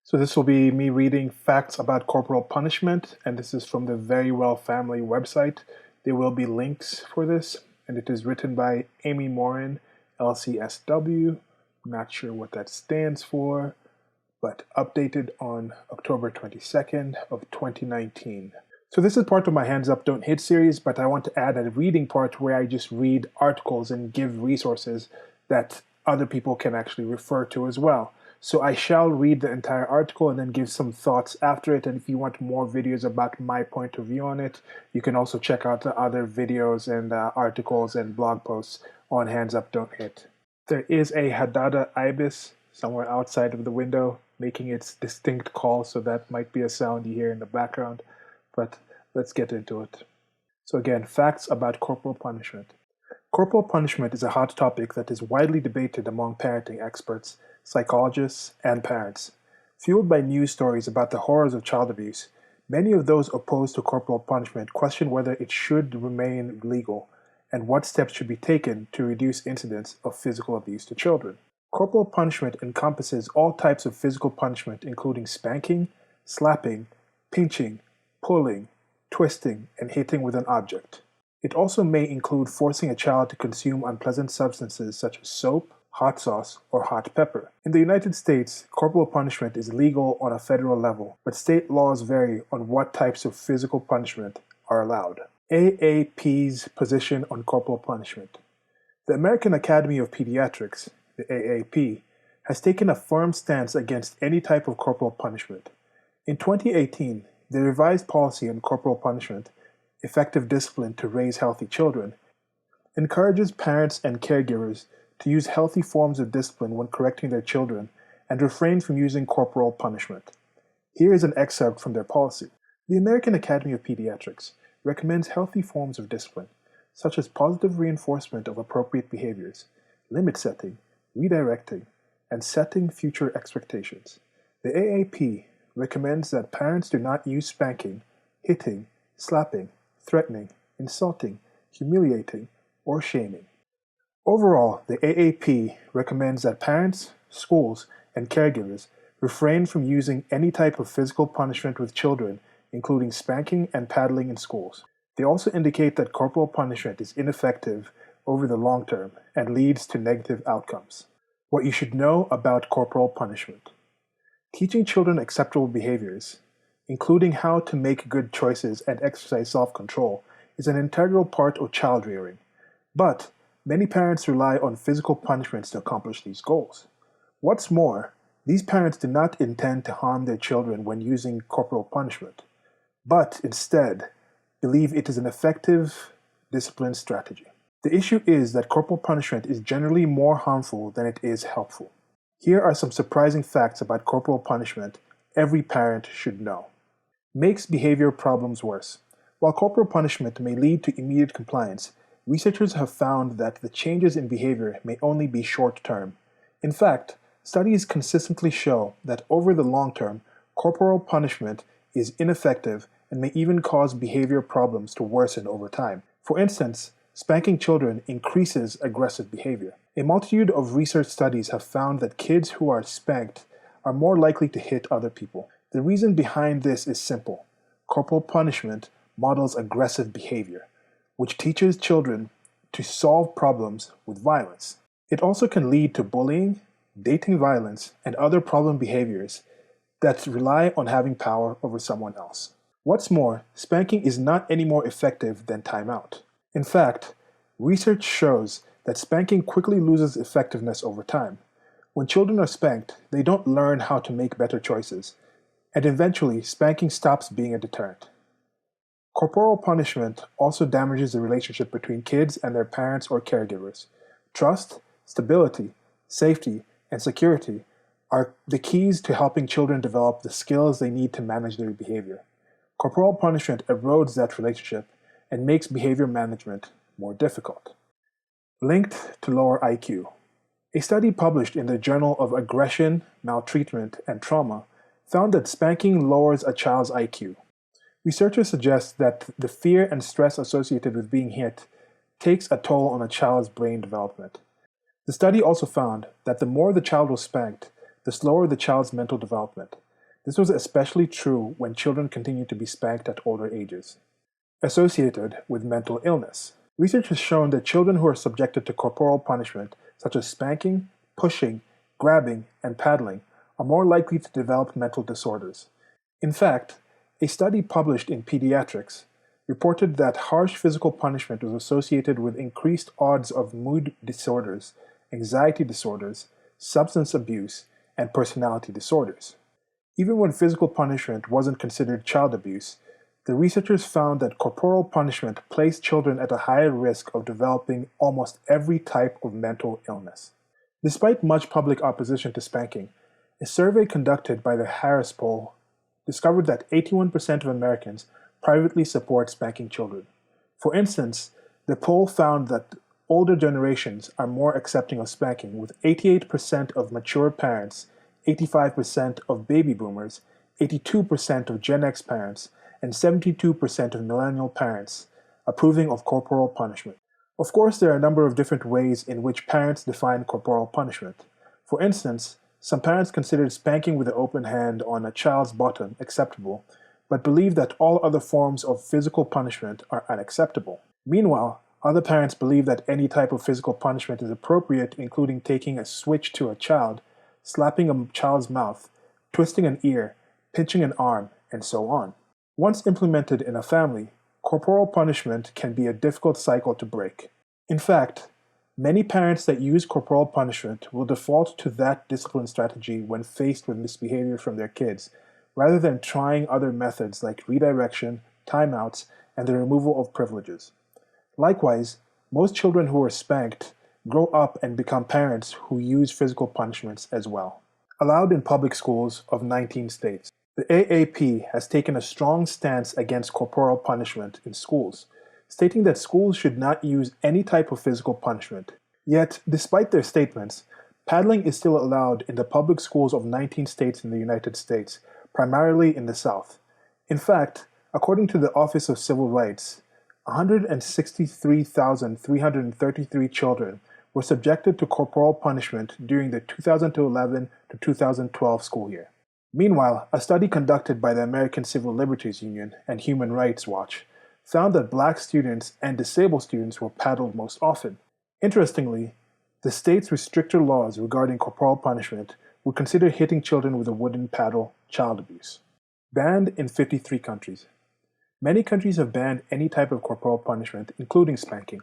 So this will be me reading Facts About Corporal Punishment, and this is from the Very Well Family website. There will be links for this, and it is written by Amy Morin, LCSW. I'm not sure what that stands for, but updated on October 22nd of 2019. So this is part of my Hands Up, Don't Hit series, but I want to add a reading part where I just read articles and give resources that other people can actually refer to as well. So I shall read the entire article and then give some thoughts after it. And if you want more videos about my point of view on it, you can also check out the other videos and articles and blog posts on Hands Up, Don't Hit. There is a Hadada ibis somewhere outside of the window making its distinct call, so that might be a sound you hear in the background. But let's get into it. So again, facts about corporal punishment. Corporal punishment is a hot topic that is widely debated among parenting experts, psychologists, and parents. Fueled by news stories about the horrors of child abuse, many of those opposed to corporal punishment question whether it should remain legal and what steps should be taken to reduce incidents of physical abuse to children. Corporal punishment encompasses all types of physical punishment, including spanking, slapping, pinching, pulling, twisting, and hitting with an object. It also may include forcing a child to consume unpleasant substances such as soap, hot sauce, or hot pepper. In the United States, corporal punishment is legal on a federal level, but state laws vary on what types of physical punishment are allowed. AAP's position on corporal punishment. The American Academy of Pediatrics, the AAP, has taken a firm stance against any type of corporal punishment. In 2018, the revised policy on corporal punishment, effective discipline to raise healthy children, encourages parents and caregivers to use healthy forms of discipline when correcting their children and refrain from using corporal punishment. Here is an excerpt from their policy. The American Academy of Pediatrics recommends healthy forms of discipline, such as positive reinforcement of appropriate behaviors, limit setting, redirecting, and setting future expectations. The AAP recommends that parents do not use spanking, hitting, slapping, threatening, insulting, humiliating, or shaming. Overall, the AAP recommends that parents, schools, and caregivers refrain from using any type of physical punishment with children, including spanking and paddling in schools. They also indicate that corporal punishment is ineffective over the long term and leads to negative outcomes. What you should know about corporal punishment. Teaching children acceptable behaviors, including how to make good choices and exercise self-control, is an integral part of child rearing. But many parents rely on physical punishments to accomplish these goals. What's more, these parents do not intend to harm their children when using corporal punishment, but instead believe it is an effective discipline strategy. The issue is that corporal punishment is generally more harmful than it is helpful. Here are some surprising facts about corporal punishment every parent should know. Makes behavior problems worse. While corporal punishment may lead to immediate compliance, researchers have found that the changes in behavior may only be short-term. In fact, studies consistently show that over the long term, corporal punishment is ineffective and may even cause behavior problems to worsen over time. For instance, spanking children increases aggressive behavior. A multitude of research studies have found that kids who are spanked are more likely to hit other people. The reason behind this is simple. Corporal punishment models aggressive behavior, which teaches children to solve problems with violence. It also can lead to bullying, dating violence, and other problem behaviors that rely on having power over someone else. What's more, spanking is not any more effective than timeout. In fact, research shows that spanking quickly loses effectiveness over time. When children are spanked, they don't learn how to make better choices, and eventually spanking stops being a deterrent. Corporal punishment also damages the relationship between kids and their parents or caregivers. Trust, stability, safety, and security are the keys to helping children develop the skills they need to manage their behavior. Corporal punishment erodes that relationship and makes behavior management more difficult. Linked to lower IQ. A study published in the Journal of Aggression, Maltreatment, and Trauma found that spanking lowers a child's IQ. Researchers suggest that the fear and stress associated with being hit takes a toll on a child's brain development. The study also found that the more the child was spanked, the slower the child's mental development. This was especially true when children continued to be spanked at older ages. Associated with mental illness. Research has shown that children who are subjected to corporal punishment, such as spanking, pushing, grabbing, and paddling, are more likely to develop mental disorders. In fact, a study published in Pediatrics reported that harsh physical punishment was associated with increased odds of mood disorders, anxiety disorders, substance abuse, and personality disorders. Even when physical punishment wasn't considered child abuse, the researchers found that corporal punishment placed children at a higher risk of developing almost every type of mental illness. Despite much public opposition to spanking, a survey conducted by the Harris Poll discovered that 81% of Americans privately support spanking children. For instance, the poll found that older generations are more accepting of spanking, with 88% of mature parents, 85% of baby boomers, 82% of Gen X parents, and 72% of millennial parents approving of corporal punishment. Of course, there are a number of different ways in which parents define corporal punishment. For instance, some parents consider spanking with an open hand on a child's bottom acceptable, but believe that all other forms of physical punishment are unacceptable. Meanwhile, other parents believe that any type of physical punishment is appropriate, including taking a switch to a child, slapping a child's mouth, twisting an ear, pinching an arm, and so on. Once implemented in a family, corporal punishment can be a difficult cycle to break. In fact, many parents that use corporal punishment will default to that discipline strategy when faced with misbehavior from their kids, rather than trying other methods like redirection, timeouts, and the removal of privileges. Likewise, most children who are spanked grow up and become parents who use physical punishments as well. Allowed in public schools of 19 states. The AAP has taken a strong stance against corporal punishment in schools, stating that schools should not use any type of physical punishment. Yet, despite their statements, paddling is still allowed in the public schools of 19 states in the United States, primarily in the South. In fact, according to the Office of Civil Rights, 163,333 children were subjected to corporal punishment during the 2011 to 2012 school year. Meanwhile, a study conducted by the American Civil Liberties Union and Human Rights Watch found that Black students and disabled students were paddled most often. Interestingly, the states with stricter laws regarding corporal punishment would consider hitting children with a wooden paddle child abuse. Banned in 53 countries. Many countries have banned any type of corporal punishment, including spanking.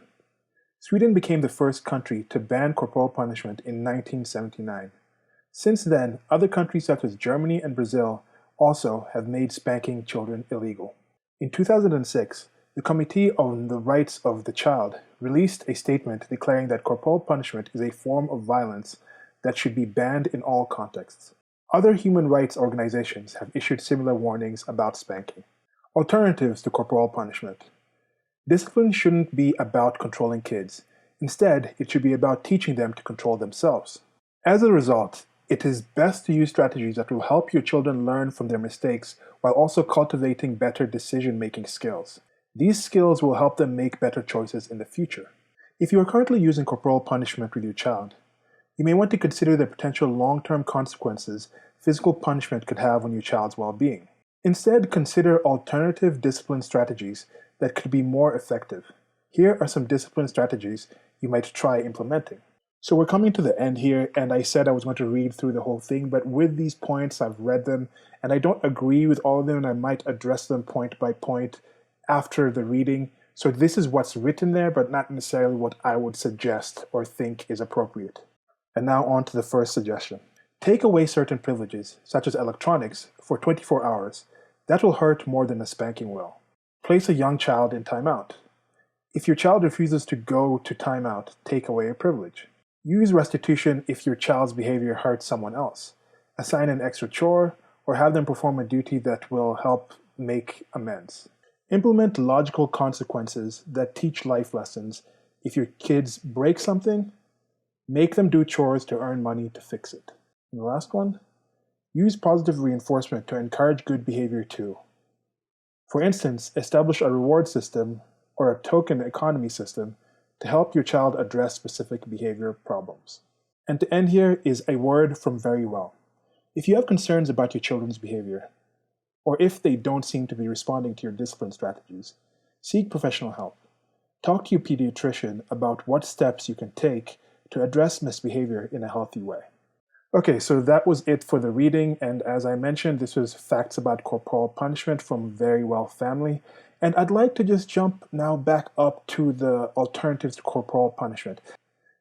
Sweden became the first country to ban corporal punishment in 1979. Since then, other countries such as Germany and Brazil also have made spanking children illegal. In 2006, the Committee on the Rights of the Child released a statement declaring that corporal punishment is a form of violence that should be banned in all contexts. Other human rights organizations have issued similar warnings about spanking. Alternatives to corporal punishment. Discipline shouldn't be about controlling kids. Instead, it should be about teaching them to control themselves. As a result, it is best to use strategies that will help your children learn from their mistakes while also cultivating better decision-making skills. These skills will help them make better choices in the future. If you are currently using corporal punishment with your child, you may want to consider the potential long-term consequences physical punishment could have on your child's well-being. Instead, consider alternative discipline strategies that could be more effective. Here are some discipline strategies you might try implementing. So we're coming to the end here, and I said I was going to read through the whole thing, but with these points, I've read them, and I don't agree with all of them, and I might address them point by point after the reading. So this is what's written there, but not necessarily what I would suggest or think is appropriate. And now on to the first suggestion. Take away certain privileges, such as electronics, for 24 hours. That will hurt more than a spanking will. Place a young child in timeout. If your child refuses to go to timeout, take away a privilege. Use restitution if your child's behavior hurts someone else. Assign an extra chore, or have them perform a duty that will help make amends. Implement logical consequences that teach life lessons. If your kids break something, make them do chores to earn money to fix it. And the last one, use positive reinforcement to encourage good behavior too. For instance, establish a reward system or a token economy system to help your child address specific behavior problems. And to end here is a word from Very Well. If you have concerns about your children's behavior, or if they don't seem to be responding to your discipline strategies, seek professional help. Talk to your pediatrician about what steps you can take to address misbehavior in a healthy way. Okay, so that was it for the reading, and as I mentioned, this was Facts About Corporal Punishment from Very Well Family, and I'd like to just jump now back up to the alternatives to corporal punishment.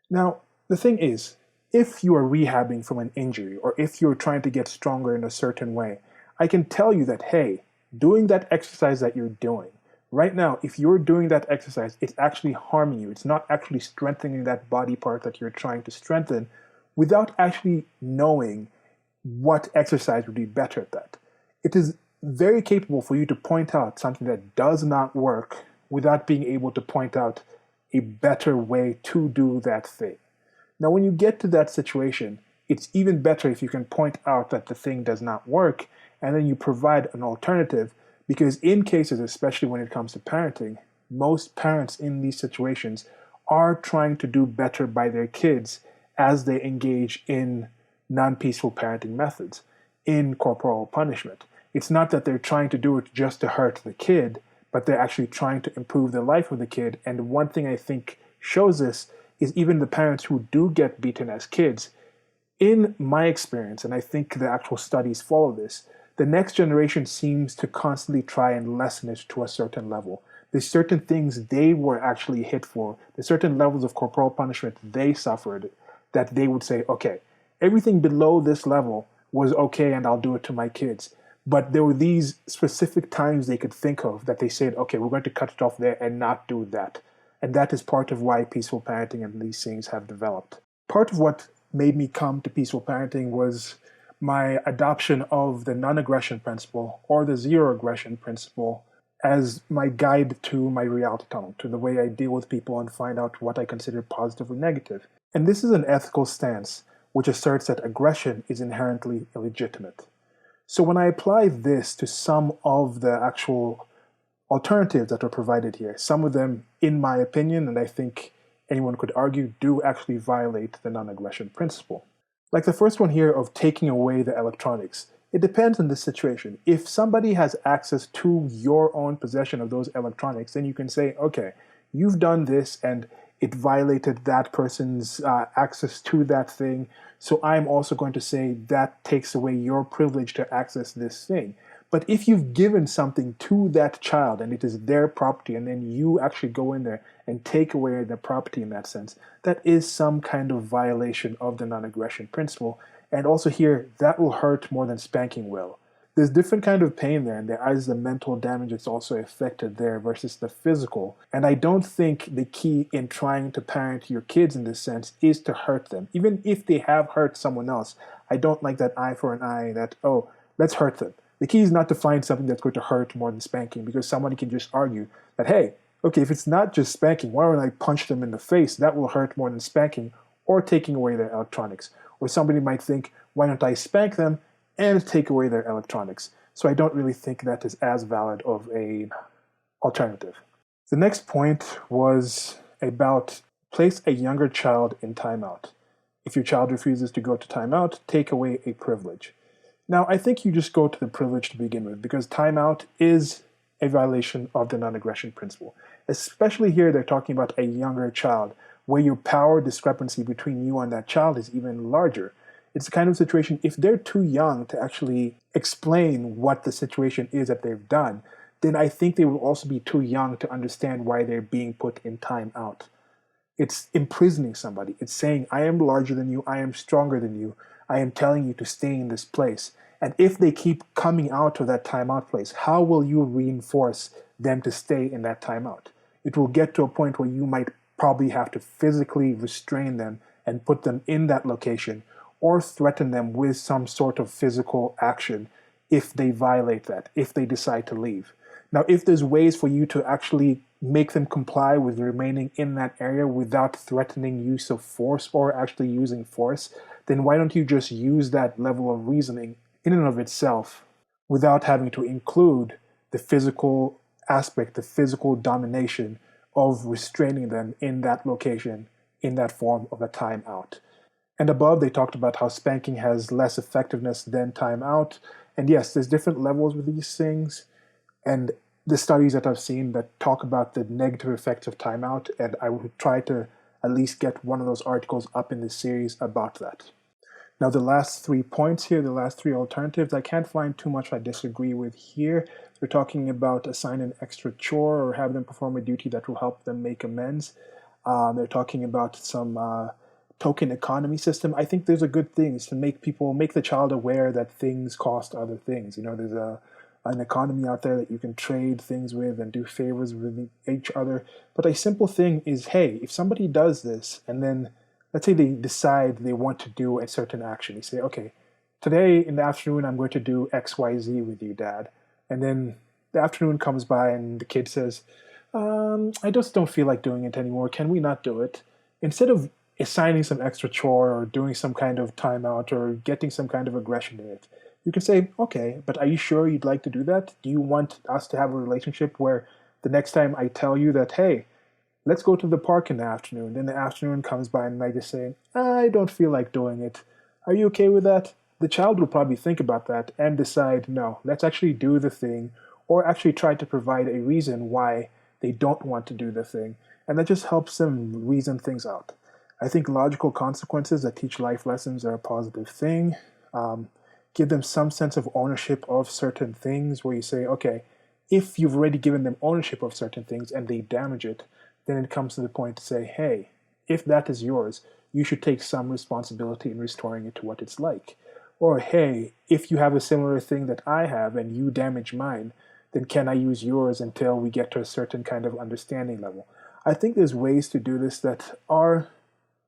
Now, the thing is, if you are rehabbing from an injury, or if you're trying to get stronger in a certain way, I can tell you that, hey, doing that exercise that you're doing, right now, if you're doing that exercise, it's actually harming you. It's not actually strengthening that body part that you're trying to strengthen without actually knowing what exercise would be better at that. It is very capable for you to point out something that does not work without being able to point out a better way to do that thing. Now, when you get to that situation, it's even better if you can point out that the thing does not work and then you provide an alternative, because in cases, especially when it comes to parenting, most parents in these situations are trying to do better by their kids as they engage in non-peaceful parenting methods, in corporal punishment. It's not that they're trying to do it just to hurt the kid, but they're actually trying to improve the life of the kid. And one thing I think shows this is even the parents who do get beaten as kids, in my experience, and I think the actual studies follow this, the next generation seems to constantly try and lessen it to a certain level. There's certain things they were actually hit for, there's certain levels of corporal punishment they suffered that they would say, okay, everything below this level was okay and I'll do it to my kids. But there were these specific times they could think of that they said, okay, we're going to cut it off there and not do that. And that is part of why peaceful parenting and these things have developed. Part of what made me come to peaceful parenting was my adoption of the non-aggression principle or the zero aggression principle as my guide to my reality tunnel, to the way I deal with people and find out what I consider positive or negative. And this is an ethical stance which asserts that aggression is inherently illegitimate. So when I apply this to some of the actual alternatives that are provided here, some of them, in my opinion, and I think anyone could argue, do actually violate the non-aggression principle. Like the first one here of taking away the electronics. It depends on the situation. If somebody has access to your own possession of those electronics, then you can say, okay, you've done this and it violated that person's access to that thing, so I'm also going to say that takes away your privilege to access this thing. But if you've given something to that child and it is their property and then you actually go in there and take away their property in that sense, that is some kind of violation of the non-aggression principle. And also here, that will hurt more than spanking will. There's different kind of pain there, and there is the mental damage that's also affected there versus the physical. And I don't think the key in trying to parent your kids in this sense is to hurt them. Even if they have hurt someone else, I don't like that eye for an eye, that, oh, let's hurt them. The key is not to find something that's going to hurt more than spanking, because somebody can just argue that, hey, okay, if it's not just spanking, why don't I punch them in the face? That will hurt more than spanking or taking away their electronics. Or somebody might think, why don't I spank them and take away their electronics? So I don't really think that is as valid of an alternative. The next point was about place a younger child in timeout. If your child refuses to go to timeout, take away a privilege. Now, I think you just go to the privilege to begin with, because timeout is a violation of the non-aggression principle. Especially here, they're talking about a younger child, where your power discrepancy between you and that child is even larger. It's the kind of situation, if they're too young to actually explain what the situation is that they've done, then I think they will also be too young to understand why they're being put in timeout. It's imprisoning somebody. It's saying, I am larger than you, I am stronger than you, I am telling you to stay in this place. And if they keep coming out of that timeout place, how will you reinforce them to stay in that timeout? It will get to a point where you might probably have to physically restrain them and put them in that location, or threaten them with some sort of physical action if they violate that, if they decide to leave. Now, if there's ways for you to actually make them comply with remaining in that area without threatening use of force or actually using force, then why don't you just use that level of reasoning in and of itself without having to include the physical aspect, the physical domination of restraining them in that location, in that form of a timeout. And above, they talked about how spanking has less effectiveness than timeout. And yes, there's different levels with these things. And the studies that I've seen that talk about the negative effects of timeout, and I would try to at least get one of those articles up in this series about that. Now, the last 3 points here, the last 3 alternatives, I can't find too much I disagree with here. They're talking about assign an extra chore or have them perform a duty that will help them make amends. They're talking about some token economy system. I think those are good things to make the child aware that things cost other things. There's an economy out there that you can trade things with and do favors with each other. But a simple thing is, hey, if somebody does this and then let's say they decide they want to do a certain action. You say, okay, today in the afternoon, I'm going to do XYZ with you, Dad. And then the afternoon comes by and the kid says, I just don't feel like doing it anymore. Can we not do it? Instead of assigning some extra chore or doing some kind of timeout or getting some kind of aggression in it, you can say, okay, but are you sure you'd like to do that? Do you want us to have a relationship where the next time I tell you that, hey, let's go to the park in the afternoon. Then the afternoon comes by and I just say, I don't feel like doing it. Are you okay with that? The child will probably think about that and decide, no, let's actually do the thing, or actually try to provide a reason why they don't want to do the thing. And that just helps them reason things out. I think logical consequences that teach life lessons are a positive thing. Give them some sense of ownership of certain things where you say, okay, if you've already given them ownership of certain things and they damage it, then it comes to the point to say, hey, if that is yours, you should take some responsibility in restoring it to what it's like. Or, hey, if you have a similar thing that I have and you damage mine, then can I use yours until we get to a certain kind of understanding level? I think there's ways to do this that are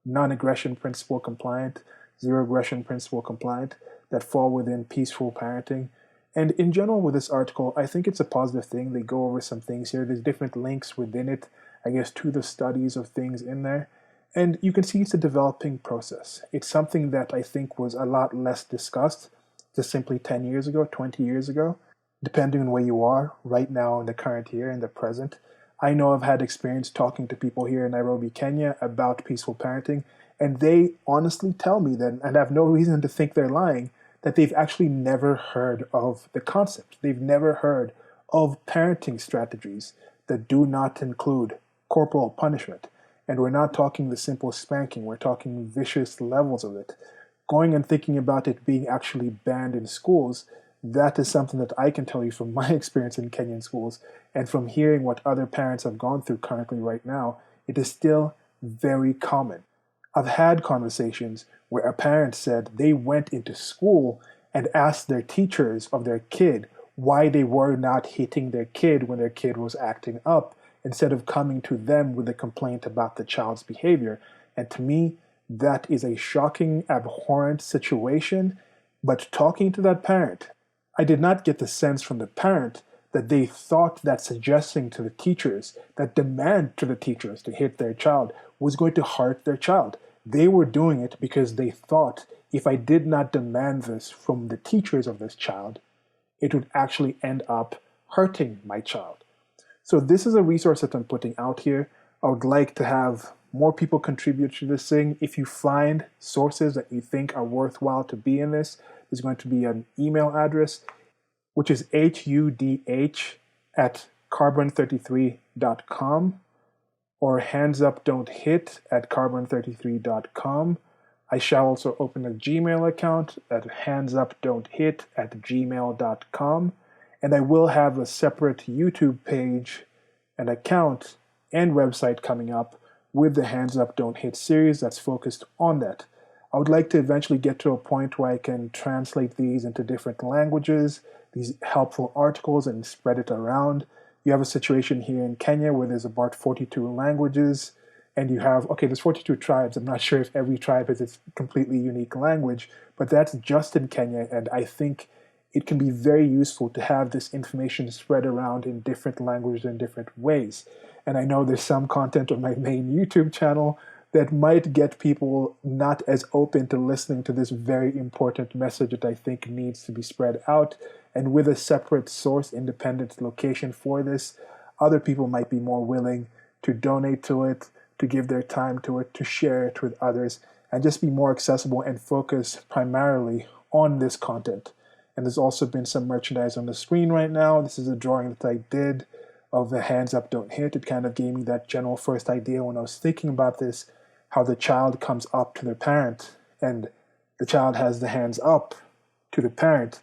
non-aggression principle compliant, zero aggression principle compliant, that fall within peaceful parenting. And in general with this article, I think it's a positive thing. They go over some things here. There's different links within it, I guess, to the studies of things in there. And you can see it's a developing process. It's something that I think was a lot less discussed just simply 10 years ago, 20 years ago, depending on where you are right now in the current year, in the present. I know I've had experience talking to people here in Nairobi, Kenya about peaceful parenting, and they honestly tell me that, and I have no reason to think they're lying, that they've actually never heard of the concept. They've never heard of parenting strategies that do not include corporal punishment. And we're not talking the simple spanking, we're talking vicious levels of it. Going and thinking about it being actually banned in schools, that is something that I can tell you from my experience in Kenyan schools and from hearing what other parents have gone through currently right now, it is still very common. I've had conversations where a parent said they went into school and asked their teachers of their kid why they were not hitting their kid when their kid was acting up, instead of coming to them with a complaint about the child's behavior. And to me, that is a shocking, abhorrent situation. But talking to that parent, I did not get the sense from the parent that they thought that suggesting to the teachers, that demand to the teachers to hit their child was going to hurt their child. They were doing it because they thought if I did not demand this from the teachers of this child, it would actually end up hurting my child. So this is a resource that I'm putting out here. I would like to have more people contribute to this thing. If you find sources that you think are worthwhile to be in this, there's going to be an email address, which is hudh@carbon33.com or handsupdon'thit@carbon33.com. I shall also open a Gmail account at handsupdon'thit@gmail.com. And I will have a separate YouTube page, an account, and website coming up with the Hands Up Don't Hit series that's focused on that. I would like to eventually get to a point where I can translate these into different languages, these helpful articles, and spread it around. You have a situation here in Kenya where there's about 42 languages, and you have, okay, there's 42 tribes. I'm not sure if every tribe has its completely unique language, but that's just in Kenya, and I think it can be very useful to have this information spread around in different languages in different ways. And I know there's some content on my main YouTube channel that might get people not as open to listening to this very important message that I think needs to be spread out. And with a separate source, independent location for this, other people might be more willing to donate to it, to give their time to it, to share it with others. and just be more accessible and focus primarily on this content. And there's also been some merchandise on the screen right now. This is a drawing that I did of the hands up, don't hit. It kind of gave me that general first idea when I was thinking about this, how the child comes up to their parent and the child has the hands up to the parent,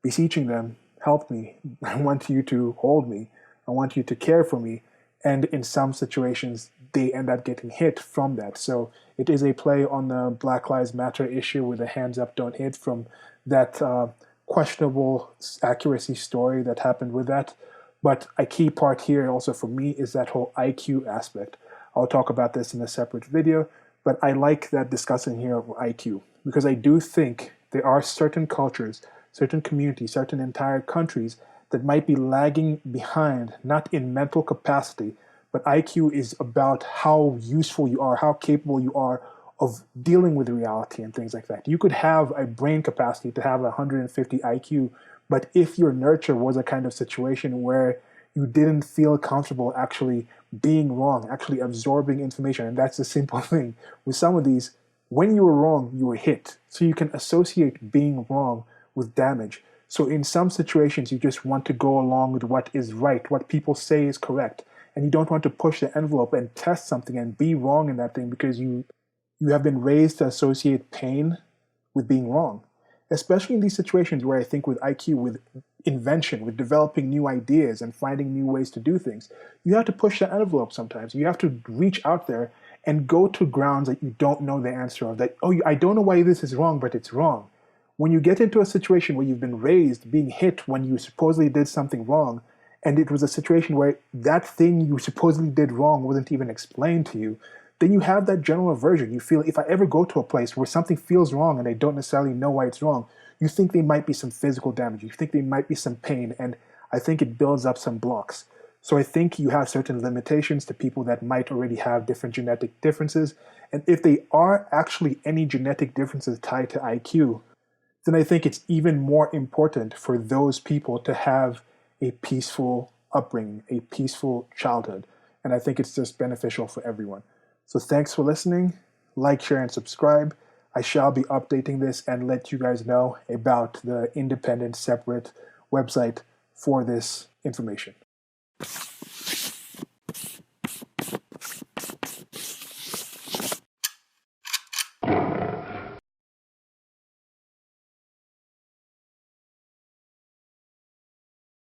beseeching them, help me. I want you to hold me. I want you to care for me. And in some situations, they end up getting hit from that. So it is a play on the Black Lives Matter issue with the hands up, don't hit, from that questionable accuracy story that happened with that. But a key part here also for me is that whole IQ aspect. I'll talk about this in a separate video, but I like that discussing here of IQ because I do think there are certain cultures, certain communities, certain entire countries that might be lagging behind, not in mental capacity, but IQ is about how useful you are, how capable you are of dealing with reality and things like that. You could have a brain capacity to have 150 IQ, but if your nurture was a kind of situation where you didn't feel comfortable actually being wrong, actually absorbing information, and that's the simple thing. With some of these, when you were wrong, you were hit. So you can associate being wrong with damage. So in some situations, you just want to go along with what is right, what people say is correct, and you don't want to push the envelope and test something and be wrong in that thing because you have been raised to associate pain with being wrong. Especially in these situations where I think with IQ, with invention, with developing new ideas and finding new ways to do things, you have to push the envelope sometimes. You have to reach out there and go to grounds that you don't know the answer of. That, oh, I don't know why this is wrong, but it's wrong. When you get into a situation where you've been raised, being hit when you supposedly did something wrong, and it was a situation where that thing you supposedly did wrong wasn't even explained to you, then you have that general aversion. You feel, if I ever go to a place where something feels wrong and I don't necessarily know why it's wrong, you think there might be some physical damage. You think there might be some pain, and I think it builds up some blocks. So I think you have certain limitations to people that might already have different genetic differences. And if they are actually any genetic differences tied to IQ, then I think it's even more important for those people to have a peaceful upbringing, a peaceful childhood. And I think it's just beneficial for everyone. So thanks for listening. Like, share, and subscribe. I shall be updating this and let you guys know about the independent, separate website for this information.